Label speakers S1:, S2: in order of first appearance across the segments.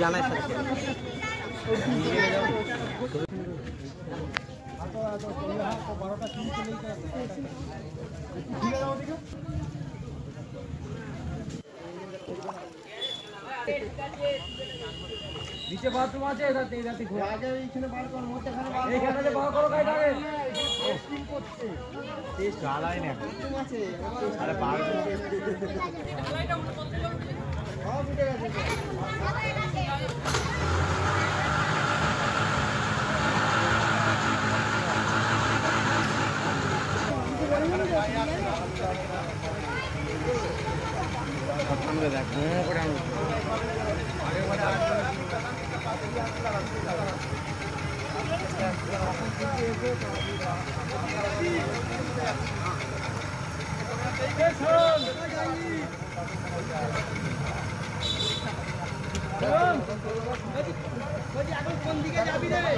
S1: জানাই
S2: নিচে বাথরুম আছে এটাতে ঘোরা যায় এইখানে বার কর মধ্যখানে বার এইখানে যে বার করো কাইটারে টেস্টিং করছে টেস্ট গালাই না বাথরুম আছে আরে বার গালাইটা উঠে করতে যাও সব উঠে গেছে সামনে দেখ করে আগে কোন দিকে যাবি রে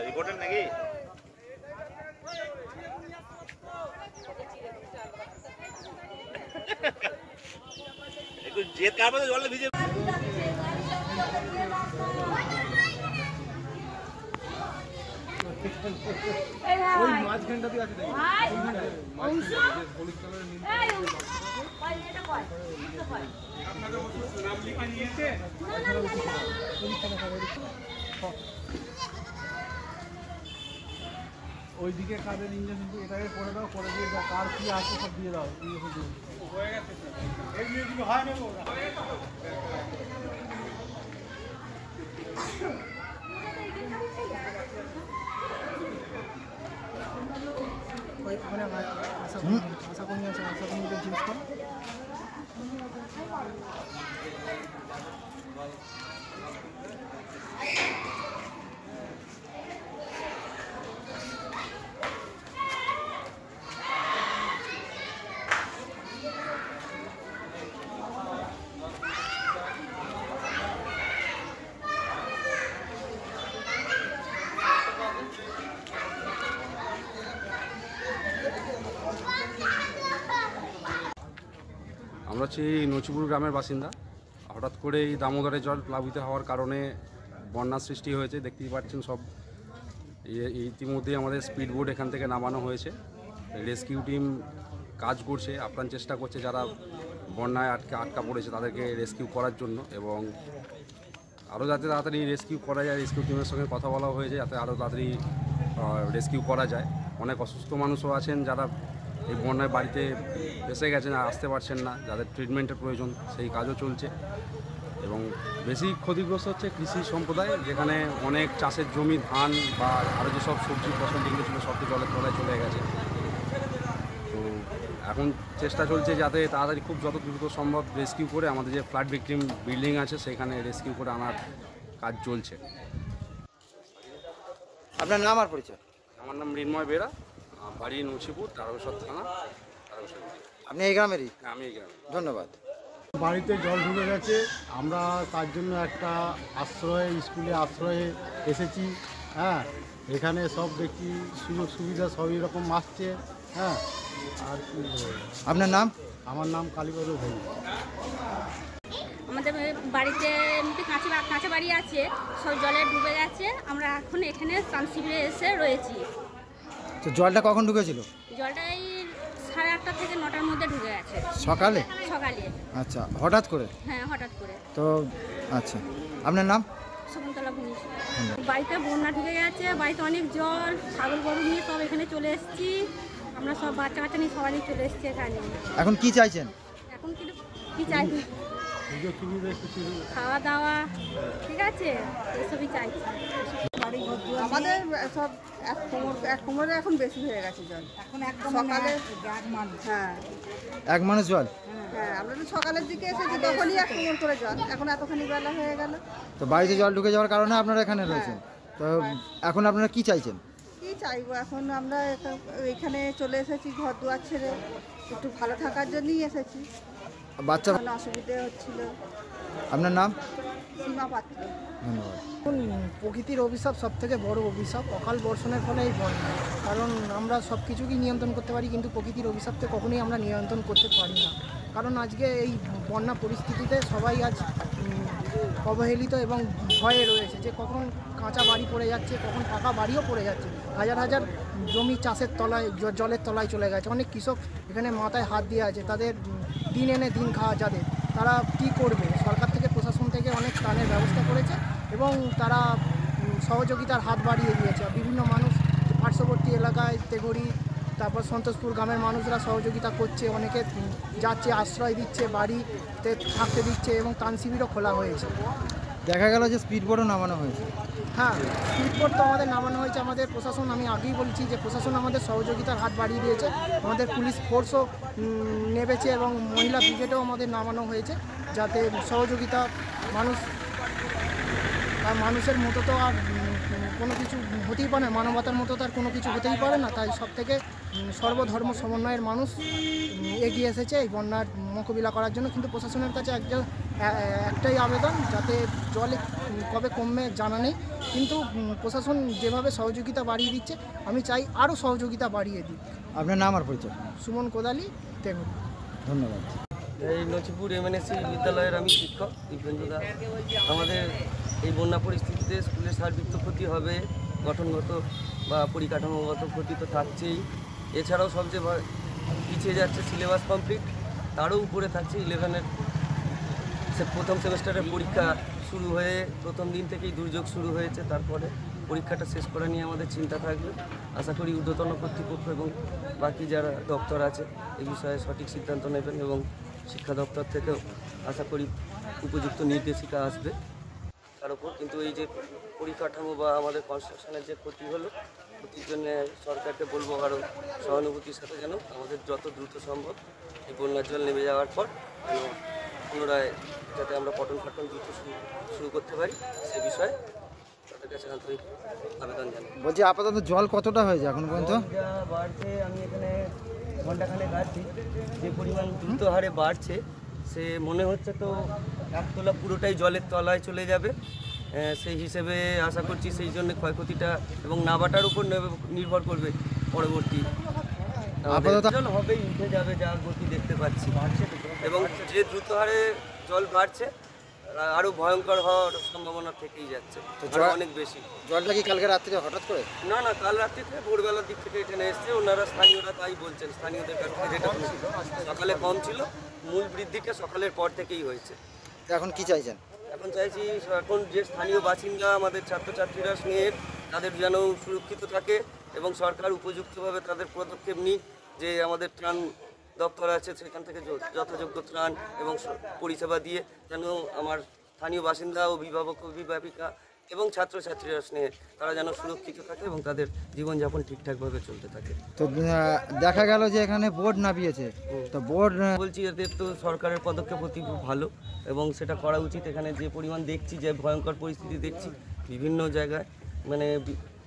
S1: রিপোর্টার নাকি একটু জেদ কারবে তো জলে ভিজে
S2: ওই মাঝখানটাতে আছে দেখি অংশ হলুদ কালারের নীল এই ভাই এটা কয় এটা কয় আপনাদের নাম লিখে নিয়েছে ওইদিকে কাদের ইঞ্জিন কিন্তু এটাকে করে দাও করে দিয়ে দাও কার কি আছে সব দিয়ে দাও হয়ে গেছে এই মিউজিক হয় না ওখানে আশা করি জিনিস কর
S3: আমরা হচ্ছে নচিপুর গ্রামের বাসিন্দা। হঠাৎ করে এই দামোদরের জল প্লাবিত হওয়ার কারণে বন্যার সৃষ্টি হয়েছে। দেখতেই পাচ্ছেন সব। ইতিমধ্যে আমাদের স্পিড বোট এখান থেকে নামানো হয়েছে। রেস্কিউ টিম কাজ করছে, আপ্রাণ চেষ্টা করছে যারা বন্যায় আটকা পড়েছে তাদেরকে রেস্কিউ করার জন্য, এবং আরও যাতে তাড়াতাড়ি রেস্কিউ করা যায় রেস্কিউ টিমের সঙ্গে কথা বলা হয়েছে যাতে আরও তাড়াতাড়ি রেস্কিউ করা যায়। অনেক অসুস্থ মানুষও আছেন যারা এই বন্যায় বাড়িতে এসে গেছেন, আসতে পারছেন না, যাদের ট্রিটমেন্টের প্রয়োজন, সেই কাজও চলছে। এবং বেশি ক্ষতিগ্রস্ত হচ্ছে কৃষি সম্প্রদায়, যেখানে অনেক চাষের জমি, ধান বা আরও যেসব সবজি ফসল যেগুলো ছিল সব তো জলের তলায় চলে গেছে। তো এখন চেষ্টা চলছে যাতে তাড়াতাড়ি খুব যত দ্রুত সম্ভব রেস্কিউ করে আমাদের যে ফ্লাড ভিকটিম বিল্ডিং আছে সেখানে রেস্কিউ করে আনার কাজ চলছে।
S2: আপনার নাম আর পরিচয়?
S3: আমার নাম মৃন্ময় বেরা, বাড়ি নছিপুর, তারকেশ্বর থানা, তারকেশ্বর।
S2: আপনি এই গ্রামেরই?
S3: আমি এই গ্রামে।
S2: ধন্যবাদ।
S4: বাড়িতে জল ঢুকে গেছে, আমরা তার জন্য একটা স্কুলে আশ্রয়ে এসেছি। হ্যাঁ, এখানে সব দেখি সুযোগ সুবিধা সবই রকম আসছে। হ্যাঁ, আর কি বলবো?
S2: আপনার নাম?
S4: আমার নাম কালীপদ ভাই।
S5: আমাদের বাড়িতে এমনি কাঁচা বাড়ি আছে, সব জলে ডুবে গেছে। আমরা এখন এখানে ত্রাণ শিবিরে এসে রয়েছি।
S2: তো জলটা কখন ঢুকেছিল?
S5: জলটা এই 8:30 থেকে 9টার মধ্যে ঢুকে গেছে।
S2: সকালে?
S5: সকালে।
S2: আচ্ছা, হঠাৎ করে?
S5: হ্যাঁ, হঠাৎ করে।
S2: তো আচ্ছা, আপনার নাম?
S5: শকুন্তলা ভূমিজ। বাড়িতে বন্যা ঢুকে গেছে, বাড়িতে অনেক জল, ছাগল গরু নিয়ে সব এখানে চলে এসেছি। আমরা সব বাচ্চা কাচ্চা নিয়ে সবাই চলে এসেছি এখানে।
S2: এখন কি চাইছেন?
S5: এখন কি চাই? খাওয়া দাওয়া, ঠিক আছে, এসবই চাইছি।
S6: আমাদের সব এক কোমরে এখন বেশি হয়ে গেছে জল। এখন সকালে হ্যাঁ
S2: 1 মানুষ জল?
S6: হ্যাঁ, আমরা তো সকালের দিকে এসেছি, তখনই 1 কোমর করে জল। এখন এতখানি বেলা হয়ে গেল।
S2: তো বাড়িতে জল ঢুকে যাওয়ার কারণে আপনারা এখানে রয়েছেন। তো এখন আপনারা কি চাইছেন?
S6: কি চাইবো এখন? আমরা এখানে চলে এসেছি ঘর দুয়ার ছেড়ে, একটু ভালো থাকার জন্যই এসেছি।
S2: বাচ্চা?
S6: কোনো অসুবিধে হচ্ছিল।
S2: আপনার নাম?
S6: সীমা পাত্র।
S2: ধন্যবাদ।
S7: প্রকৃতির অভিশাপ সব থেকে বড় অভিশাপ, অকাল বর্ষণের ফলে এই বন্যা। কারণ আমরা সব কিছুকেই নিয়ন্ত্রণ করতে পারি, কিন্তু প্রকৃতির অভিশাপকে কখনোই আমরা নিয়ন্ত্রণ করতে পারি না। কারণ আজকে এই বন্যা পরিস্থিতিতে সবাই আজ অবহেলিত এবং ভয়ে রয়েছে যে কখন কাঁচা বাড়ি পড়ে যাচ্ছে, কখন পাকা বাড়িও পড়ে যাচ্ছে। হাজার হাজার জমি চাষের তলায়, জলের তলায় চলে গেছে। অনেক কৃষক এখানে মাথায় হাত দিয়ে আছে, তাদের দিন এনে দিন খাওয়া যাদের, তারা কি করবে? সরকার থেকে, প্রশাসন থেকে অনেক ত্রাণের ব্যবস্থা করেছে এবং তারা সহযোগিতার হাত বাড়িয়ে দিয়েছে। বিভিন্ন মানুষ পার্শ্ববর্তী এলাকায়, তেঘড়ি, তারপর সন্তোষপুর গ্রামের মানুষরা সহযোগিতা করছে, অনেকে যাচ্ছে, আশ্রয় দিচ্ছে, বাড়িতে থাকতে দিচ্ছে এবং ত্রাণ শিবিরও খোলা হয়েছে।
S2: দেখা গেল যে স্পিড বোটও নামানো হয়েছে।
S7: হ্যাঁ, স্পিডবোট তো আমাদের নামানো হয়েছে। আমাদের প্রশাসন, আমি আগেই বলছি যে প্রশাসন আমাদের সহযোগিতার হাত বাড়িয়ে দিয়েছে। আমাদের পুলিশ ফোর্সও নেমেছে এবং মহিলা ব্রিগেডও আমাদের নামানো হয়েছে, যাতে সহযোগিতা মানুষের মতো তো আর কোনো কিছু হতেই পারে না, মানবতার মতো তার কোনো কিছু হতেই পারে না। তাই সব থেকে সর্বধর্ম সমন্বয়ের মানুষ এগিয়ে এসেছে এই বন্যার মোকাবিলা করার জন্য। কিন্তু প্রশাসনের কাছে একটাই আবেদন, যাতে জলে কবে কমবে জানা নেই, কিন্তু প্রশাসন যেভাবে সহযোগিতা বাড়িয়ে দিচ্ছে, আমি চাই আরও সহযোগিতা বাড়িয়ে দিই।
S2: আপনার নাম আর পরিচয়?
S7: সুমন কোদালি, তেঘড়ি।
S2: ধন্যবাদ।
S8: এই নছিপুর MNSC বিদ্যালয়ের আমি শিক্ষক দীপেন্দ্র দাস। আমাদের এই বন্যা পরিস্থিতিতে স্কুলের সার্বিক ক্ষতি হবে, গঠনগত বা পরিকাঠামোগত ক্ষতি তো থাকছেই। এছাড়াও সবচেয়ে পিছিয়ে যাচ্ছে সিলেবাস কমপ্লিট, তারও উপরে থাকছে 11-এর প্রথম সেমেস্টারের পরীক্ষা শুরু হয়ে প্রথম দিন থেকেই দুর্যোগ শুরু হয়েছে। তারপরে পরীক্ষাটা শেষ করা নিয়ে আমাদের চিন্তা থাকবে। আশা করি ঊর্ধ্বতন কর্তৃপক্ষ এবং বাকি যারা দপ্তর আছে এই বিষয়ে সঠিক সিদ্ধান্ত নেবেন এবং শিক্ষা দপ্তর থেকেও আশা করি উপযুক্ত নির্দেশিকা আসবে তার উপর। কিন্তু এই যে পরিকাঠামো বা আমাদের কনস্ট্রাকশনের যে ক্ষতি হলো, ক্ষতির জন্য সরকারকে বলবো আরও সহানুভূতির সাথে যেন আমাদের যত দ্রুত সম্ভব এই বন্যার জল নেমে যাওয়ার পর পুনরায় যাতে আমরা পঠন পাঠন দ্রুত শুরু করতে পারি, সে বিষয়ে তাদের কাছে আন্তরিক আবেদন জানাই।
S2: বলছি, আপাতত জল কতটা হয়েছে এখন পর্যন্ত?
S8: যা বাড়ছে, আমি এখানে ঘন্টাখানেক আছি, যে পরিমাণ দ্রুত হারে বাড়ছে সে মনে হচ্ছে তো 1 তলা পুরোটাই জলের তলায় চলে যাবে। সেই হিসেবে আশা করছি সেই জন্য ক্ষয়ক্ষতিটা এবং নাবাটার উপর নির্ভর করবে পরবর্তী।
S2: আপাতত
S8: জল হবেই, উঠে যাবে যা গতি দেখতে পাচ্ছি, এবং যে দ্রুত হারে জল বাড়ছে আরও ভয়ঙ্কর হওয়ার সম্ভাবনা থেকেই যাচ্ছে, আরো অনেক বেশি।
S2: জলটা কি কালকে রাত্রে হঠাৎ করে?
S8: না না, কাল রাত্রিতে ভোরবেলার দিক থেকে এখানে এসছে, ওনারা স্থানীয়রা তাই বলছেন, স্থানীয়দের কাছ থেকে যেটা শুনছি। সকালে কম ছিল, মূল বৃদ্ধিটা সকালের পর থেকেই হয়েছে।
S2: এখন কি চাইছেন?
S8: এখন চাইছি এখন যে স্থানীয় বাসিন্দা আমাদের ছাত্রছাত্রীরা স্নেহের, তাদের যেন সুরক্ষিত থাকে এবং সরকার উপযুক্তভাবে তাদের পদক্ষেপ নিক, যে আমাদের ত্রাণ দপ্তর আছে সেখান থেকে যথাযোগ্য ত্রাণ এবং পরিষেবা দিয়ে যেন আমার স্থানীয় বাসিন্দা, অভিভাবক, অভিভাবিকা এবং ছাত্রছাত্রীরা স্নেহে তারা যেন সুরক্ষিত থাকে এবং তাদের জীবনযাপন ঠিকঠাকভাবে চলতে থাকে।
S2: তো দেখা গেল যে এখানে বোর্ড নামিয়েছে, তো বোর্ড
S8: বলছি এদের তো সরকারের পদক্ষেপ অতি খুব ভালো এবং সেটা করা উচিত। এখানে যে পরিমাণ দেখছি, যে ভয়ঙ্কর পরিস্থিতি দেখছি বিভিন্ন জায়গায়, মানে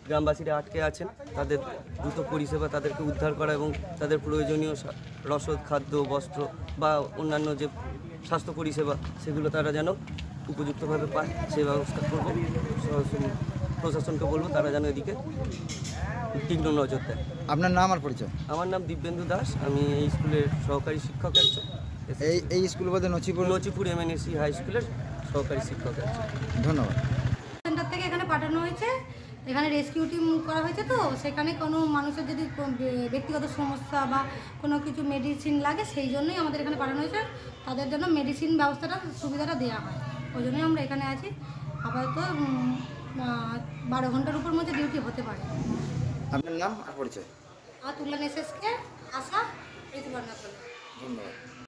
S8: গ্রামবাসীরা আটকে আছেন, তাদের দ্রুত পরিষেবা, তাদেরকে উদ্ধার করা এবং তাদের প্রয়োজনীয় রসদ, খাদ্য, বস্ত্র বা অন্যান্য যে স্বাস্থ্য পরিষেবা সেগুলো তারা যেন উপযুক্তভাবে পায় সেই ব্যবস্থা করব। প্রশাসনকে বলবো তারা যেন এদিকে তীক্ষ্ণ নজর দেয়।
S2: আপনার নাম আর পরিচয়?
S8: আমার নাম দিব্যেন্দু দাস, আমি এই স্কুলের সহকারী শিক্ষক একজন।
S2: এই স্কুল বলতে
S8: নচিপুর এমএনএসি হাই স্কুলের সহকারী শিক্ষক একজন।
S2: ধন্যবাদ।
S5: সেন্টার থেকে এখানে পাঠানো হয়েছে, এখানে রেস্কিউ টিম করা হয়েছে, তো সেখানে কোনো মানুষের যদি ব্যক্তিগত সমস্যা বা কোনো কিছু মেডিসিন লাগে সেই জন্যই আমাদের এখানে পাঠানো হয়েছে, তাদের জন্য মেডিসিন ব্যবস্থাটা সুবিধাটা দেওয়া হয়, ওই জন্যই আমরা এখানে আছি। আপাতত 12 ঘন্টার উপর মধ্যে ডিউটি হতে পারে।
S2: আপনার নাম আর পরিচয়?
S5: তুলনা এসএসকে আশা,
S2: ধন্যবাদ।